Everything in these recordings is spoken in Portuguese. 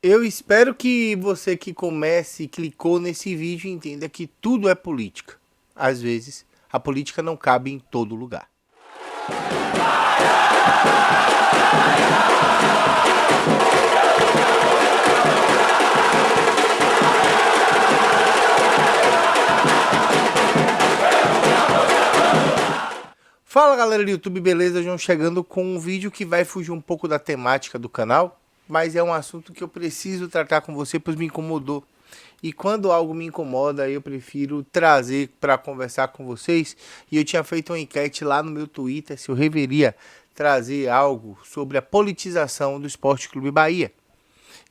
Eu espero que você que comece e clicou nesse vídeo entenda que tudo é política. Às vezes, a política não cabe em todo lugar. Fala galera do YouTube, beleza? João chegando com um vídeo que vai fugir um pouco da temática do canal, mas é um assunto que eu preciso tratar com você, pois me incomodou. E quando algo me incomoda, eu prefiro trazer para conversar com vocês. E eu tinha feito uma enquete lá no meu Twitter se eu deveria trazer algo sobre a politização do Sport Clube Bahia.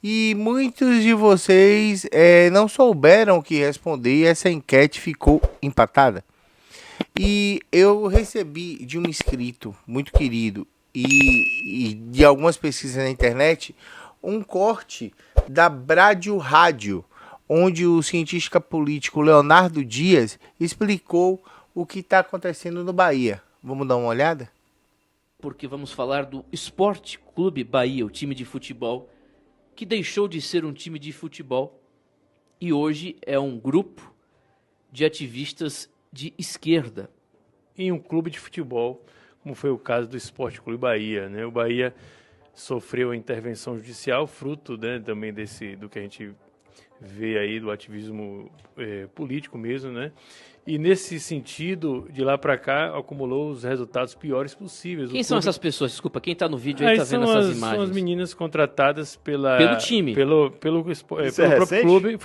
E muitos de vocês não souberam o que responder e essa enquete ficou empatada. E eu recebi de um inscrito muito querido e de algumas pesquisas na internet um corte da Bradio Rádio, onde o cientista político Leonardo Dias explicou o que está acontecendo no Bahia. Vamos dar uma olhada? Porque vamos falar do Sport Clube Bahia, o time de futebol que deixou de ser um time de futebol e hoje é um grupo de ativistas de esquerda. Em um clube de futebol, como foi o caso do Sport Clube Bahia, né? O Bahia sofreu a intervenção judicial, fruto, né, também do que a gente vê aí do ativismo político mesmo, né? E nesse sentido, de lá para cá, acumulou os resultados piores possíveis. Quem são essas pessoas? Desculpa, quem está no vídeo aí está vendo essas imagens? São as meninas contratadas pelo time. Pelo próprio clube.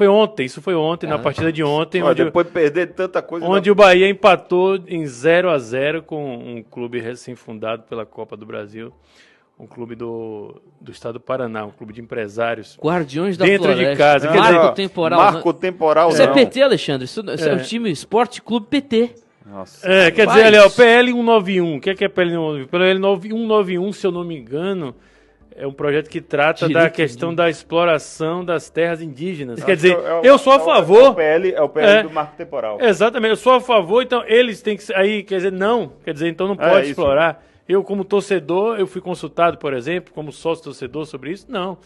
Isso foi ontem, na partida de ontem. Olha, depois de perder tanta coisa... Onde o Bahia empatou em 0-0 com um clube recém-fundado pela Copa do Brasil. Um clube do estado do Paraná, um clube de empresários. Guardiões da dentro Floresta. De casa. Marco temporal. Marco temporal, Isso é PT, Alexandre. Isso é o time Esporte Clube PT. Nossa. Quer dizer, ali, ó, PL 191. O que é PL 191? PL 191, se eu não me engano, é um projeto que trata da questão da exploração das terras indígenas. Quer dizer, eu sou a favor... É o PL do marco temporal. Exatamente, eu sou a favor, então eles têm que... Aí, quer dizer, não. Quer dizer, então não pode explorar. Eu, como torcedor, eu fui consultado, por exemplo, como sócio-torcedor sobre isso? Não.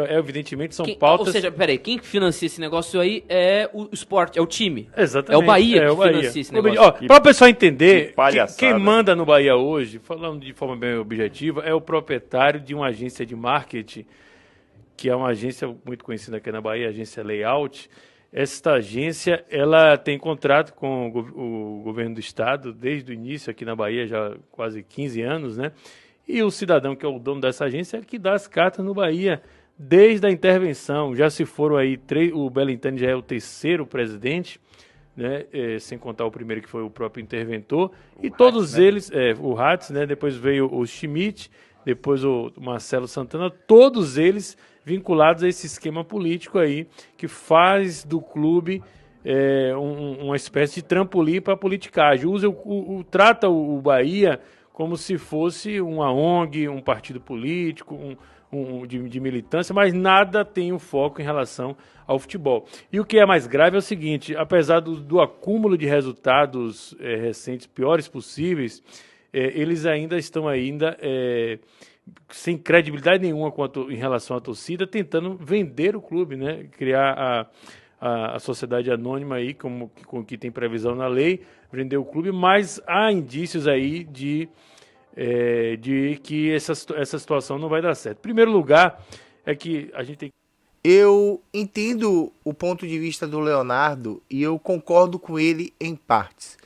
Evidentemente, são pautas... Ou seja, peraí, quem financia esse negócio aí é o esporte, é o time. Exatamente. É o Bahia que financia esse negócio. Ó, para o pessoal entender, quem palhaçada. manda no Bahia hoje, falando de forma bem objetiva, é o proprietário de uma agência de marketing, que é uma agência muito conhecida aqui na Bahia, a agência Layout. Esta agência, ela tem contrato com o governo do estado desde o início aqui na Bahia, já há quase 15 anos, né? E o cidadão que é o dono dessa agência é que dá as cartas no Bahia desde a intervenção. Já se foram aí, o Belintani já é o terceiro presidente, né? Sem contar o primeiro que foi o próprio interventor. E todos eles, o Hatz, né? Depois veio o Schmidt, depois o Marcelo Santana, todos eles vinculados a esse esquema político aí, que faz do clube uma espécie de trampolim para a politicagem. Trata o Bahia como se fosse uma ONG, um partido político, de militância, mas nada tem um foco em relação ao futebol. E o que é mais grave é o seguinte, apesar do acúmulo de resultados recentes piores possíveis, eles ainda estão sem credibilidade nenhuma em relação à torcida, tentando vender o clube, né? Criar a sociedade anônima aí, com que tem previsão na lei, vender o clube, mas há indícios aí de que essa situação não vai dar certo. Em primeiro lugar, é que a gente tem... Eu entendo o ponto de vista do Leonardo e eu concordo com ele em partes.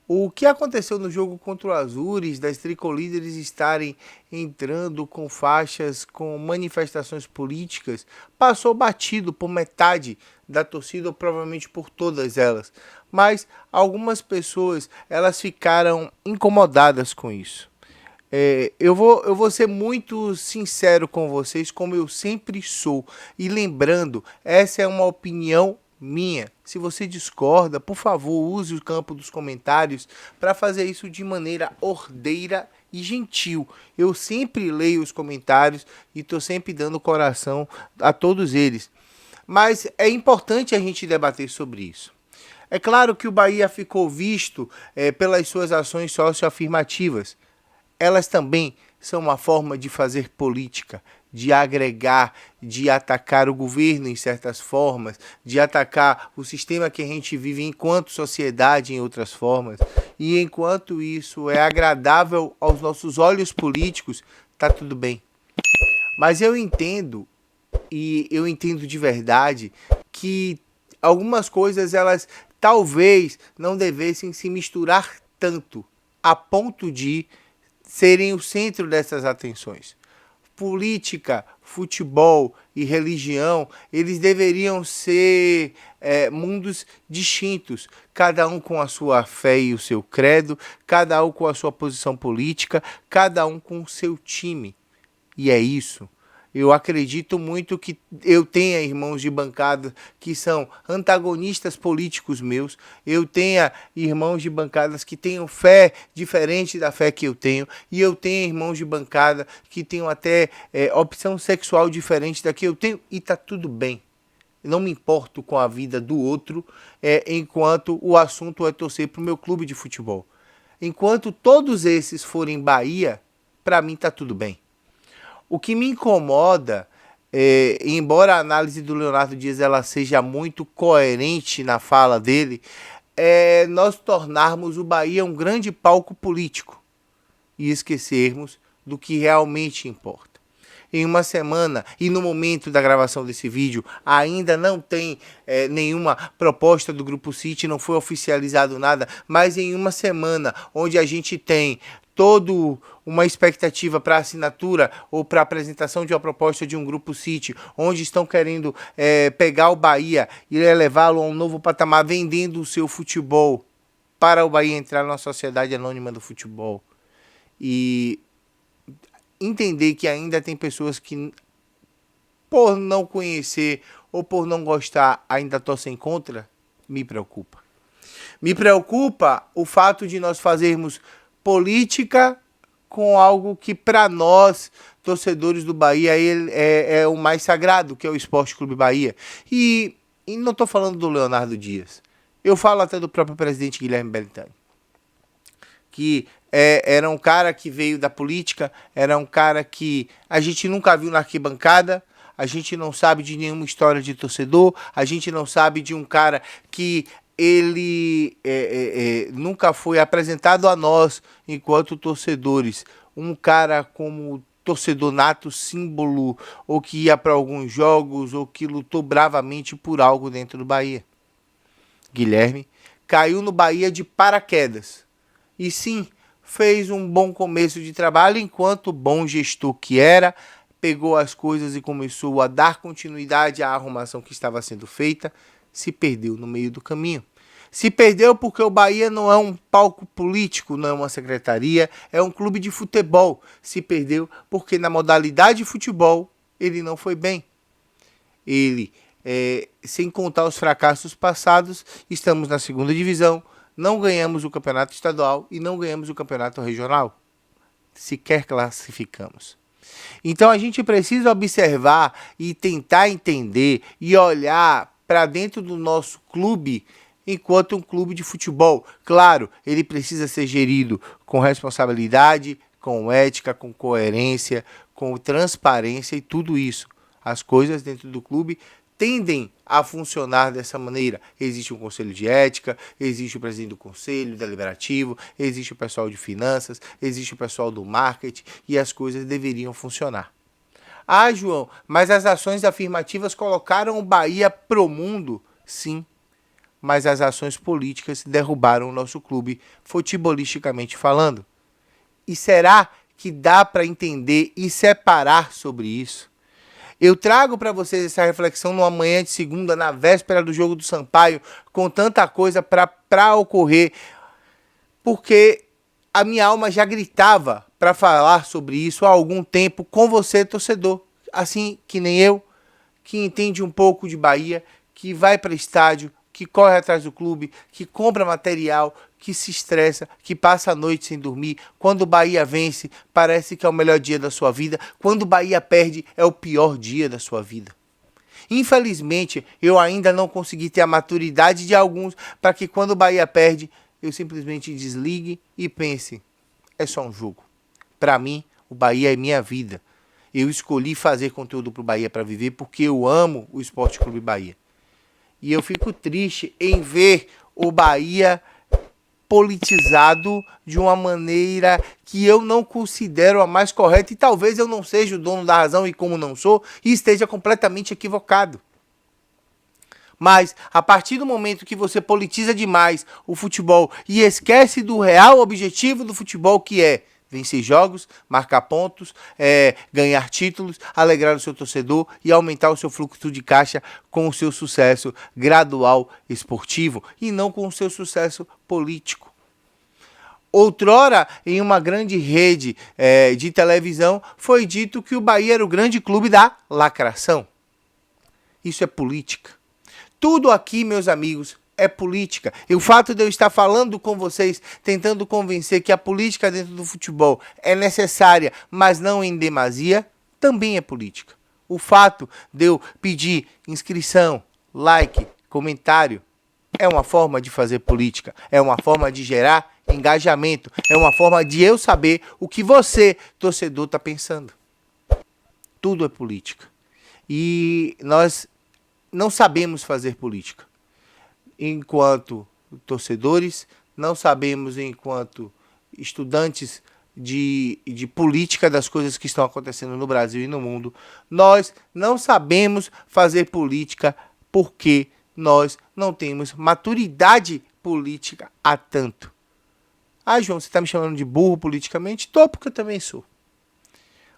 O que aconteceu no jogo contra o Azures, das tricolíderes estarem entrando com faixas, com manifestações políticas, passou batido por metade da torcida, ou provavelmente por todas elas. Mas algumas pessoas, elas ficaram incomodadas com isso. Eu vou ser muito sincero com vocês, como eu sempre sou. E lembrando, essa é uma opinião minha. Se você discorda, por favor, use o campo dos comentários para fazer isso de maneira ordeira e gentil. Eu sempre leio os comentários e estou sempre dando coração a todos eles. Mas é importante a gente debater sobre isso. É claro que o Bahia ficou visto pelas suas ações socioafirmativas. Elas também são uma forma de fazer política, de agregar, de atacar o governo em certas formas, de atacar o sistema que a gente vive enquanto sociedade em outras formas. E enquanto isso é agradável aos nossos olhos políticos, tá tudo bem. Mas eu entendo, e eu entendo de verdade, que algumas coisas elas talvez não devessem se misturar tanto a ponto de serem o centro dessas atenções. Política, futebol e religião, eles deveriam ser mundos distintos, cada um com a sua fé e o seu credo, cada um com a sua posição política, cada um com o seu time. E é isso. Eu acredito muito que eu tenha irmãos de bancada que são antagonistas políticos meus. Eu tenha irmãos de bancadas que tenham fé diferente da fé que eu tenho. E eu tenho irmãos de bancada que tenham até opção sexual diferente da que eu tenho. E tá tudo bem. Não me importo com a vida do outro enquanto o assunto é torcer para o meu clube de futebol. Enquanto todos esses forem Bahia, para mim tá tudo bem. O que me incomoda, embora a análise do Leonardo Dias ela seja muito coerente na fala dele, é nós tornarmos o Bahia um grande palco político e esquecermos do que realmente importa. Em uma semana, e no momento da gravação desse vídeo, ainda não tem nenhuma proposta do Grupo City, não foi oficializado nada, mas em uma semana, onde a gente tem toda uma expectativa para assinatura ou para apresentação de uma proposta de um Grupo City, onde estão querendo pegar o Bahia e levá-lo a um novo patamar, vendendo o seu futebol para o Bahia entrar na Sociedade Anônima do Futebol. E entender que ainda tem pessoas que, por não conhecer ou por não gostar, ainda torcem contra, me preocupa. Me preocupa o fato de nós fazermos política com algo que para nós, torcedores do Bahia, é o mais sagrado, que é o Esporte Clube Bahia. E não estou falando do Leonardo Dias. Eu falo até do próprio presidente Guilherme Belintani, que era um cara que veio da política, era um cara que a gente nunca viu na arquibancada, a gente não sabe de nenhuma história de torcedor, a gente não sabe de um cara que ele nunca foi apresentado a nós enquanto torcedores. Um cara como torcedor nato, símbolo, ou que ia para alguns jogos, ou que lutou bravamente por algo dentro do Bahia. Guilherme caiu no Bahia de paraquedas. E sim, fez um bom começo de trabalho, enquanto bom gestor que era, pegou as coisas e começou a dar continuidade à arrumação que estava sendo feita, se perdeu no meio do caminho. Se perdeu porque o Bahia não é um palco político, não é uma secretaria, é um clube de futebol. Se perdeu porque na modalidade de futebol ele não foi bem. Ele, sem contar os fracassos passados, estamos na segunda divisão, não ganhamos o campeonato estadual e não ganhamos o campeonato regional. Sequer classificamos. Então a gente precisa observar e tentar entender e olhar para dentro do nosso clube enquanto um clube de futebol. Claro, ele precisa ser gerido com responsabilidade, com ética, com coerência, com transparência e tudo isso. As coisas dentro do clube tendem a funcionar dessa maneira. Existe um conselho de ética, existe o presidente do conselho deliberativo, existe o pessoal de finanças, existe o pessoal do marketing e as coisas deveriam funcionar. Ah, João, mas as ações afirmativas colocaram o Bahia pro mundo? Sim, mas as ações políticas derrubaram o nosso clube, futebolisticamente falando. E será que dá para entender e separar sobre isso? Eu trago para vocês essa reflexão numa manhã de segunda, na véspera do jogo do Sampaio, com tanta coisa para ocorrer, porque a minha alma já gritava para falar sobre isso há algum tempo com você, torcedor, assim que nem eu, que entende um pouco de Bahia, que vai para estádio, que corre atrás do clube, que compra material, que se estressa, que passa a noite sem dormir. Quando o Bahia vence, parece que é o melhor dia da sua vida. Quando o Bahia perde, é o pior dia da sua vida. Infelizmente, eu ainda não consegui ter a maturidade de alguns para que quando o Bahia perde, eu simplesmente desligue e pense, é só um jogo. Para mim, o Bahia é minha vida. Eu escolhi fazer conteúdo pro Bahia para viver porque eu amo o Esporte Clube Bahia. E eu fico triste em ver o Bahia politizado de uma maneira que eu não considero a mais correta, e talvez eu não seja o dono da razão, e como não sou, e esteja completamente equivocado. Mas a partir do momento que você politiza demais o futebol e esquece do real objetivo do futebol, que é vencer jogos, marcar pontos, ganhar títulos, alegrar o seu torcedor e aumentar o seu fluxo de caixa com o seu sucesso gradual esportivo e não com o seu sucesso político. Outrora, em uma grande rede de televisão, foi dito que o Bahia era o grande clube da lacração. Isso é política. Tudo aqui, meus amigos, é política. E o fato de eu estar falando com vocês, tentando convencer que a política dentro do futebol é necessária, mas não em demasia, também é política. O fato de eu pedir inscrição, like, comentário, é uma forma de fazer política, é uma forma de gerar engajamento, é uma forma de eu saber o que você, torcedor, está pensando. Tudo é política. E nós não sabemos fazer política. Enquanto torcedores, não sabemos enquanto estudantes de política das coisas que estão acontecendo no Brasil e no mundo. Nós não sabemos fazer política porque nós não temos maturidade política há tanto. Ah, João, você está me chamando de burro politicamente? Tô, porque eu também sou.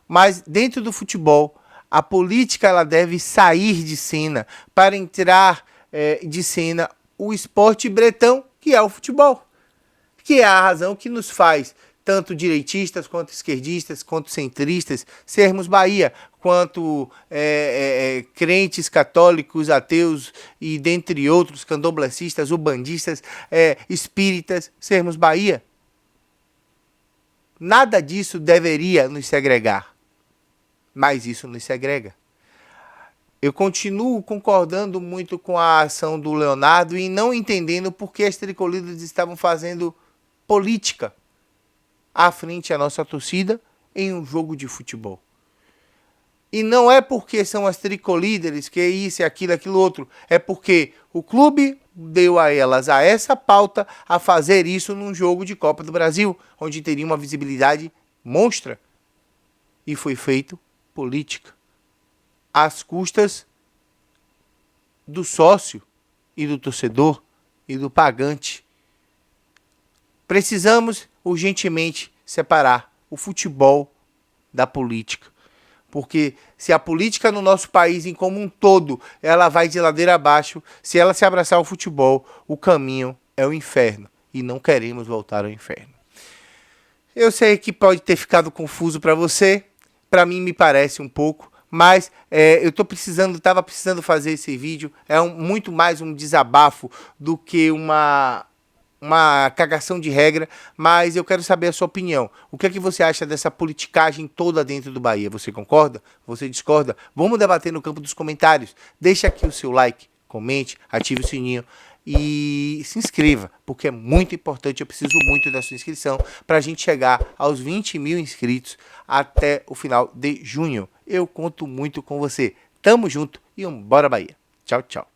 Mas dentro do futebol, a política ela deve sair de cena para entrar de cena o esporte bretão, que é o futebol. Que é a razão que nos faz, tanto direitistas, quanto esquerdistas, quanto centristas, sermos Bahia, quanto crentes, católicos, ateus e dentre outros, candomblecistas, ubandistas, espíritas, sermos Bahia. Nada disso deveria nos segregar, mas isso nos segrega. Eu continuo concordando muito com a ação do Leonardo e não entendendo por que as tricolíderes estavam fazendo política à frente à nossa torcida em um jogo de futebol. E não é porque são as tricolíderes, que é isso, aquilo, outro. É porque o clube deu a elas a essa pauta a fazer isso num jogo de Copa do Brasil, onde teria uma visibilidade monstra. E foi feito política. Às custas do sócio e do torcedor e do pagante. Precisamos urgentemente separar o futebol da política. Porque se a política no nosso país em como um todo, ela vai de ladeira abaixo, se ela se abraçar ao futebol, o caminho é o inferno. E não queremos voltar ao inferno. Eu sei que pode ter ficado confuso para você, para mim me parece um pouco, mas eu estava precisando fazer esse vídeo. É muito mais um desabafo do que uma cagação de regra, mas eu quero saber a sua opinião. O que é que você acha dessa politicagem toda dentro do Bahia? Você concorda? Você discorda? Vamos debater no campo dos comentários. Deixa aqui o seu like, comente, ative o sininho e se inscreva, porque é muito importante. Eu preciso muito da sua inscrição para a gente chegar aos 20 mil inscritos até o final de junho. Eu conto muito com você. Tamo junto e bora Bahia. Tchau, tchau.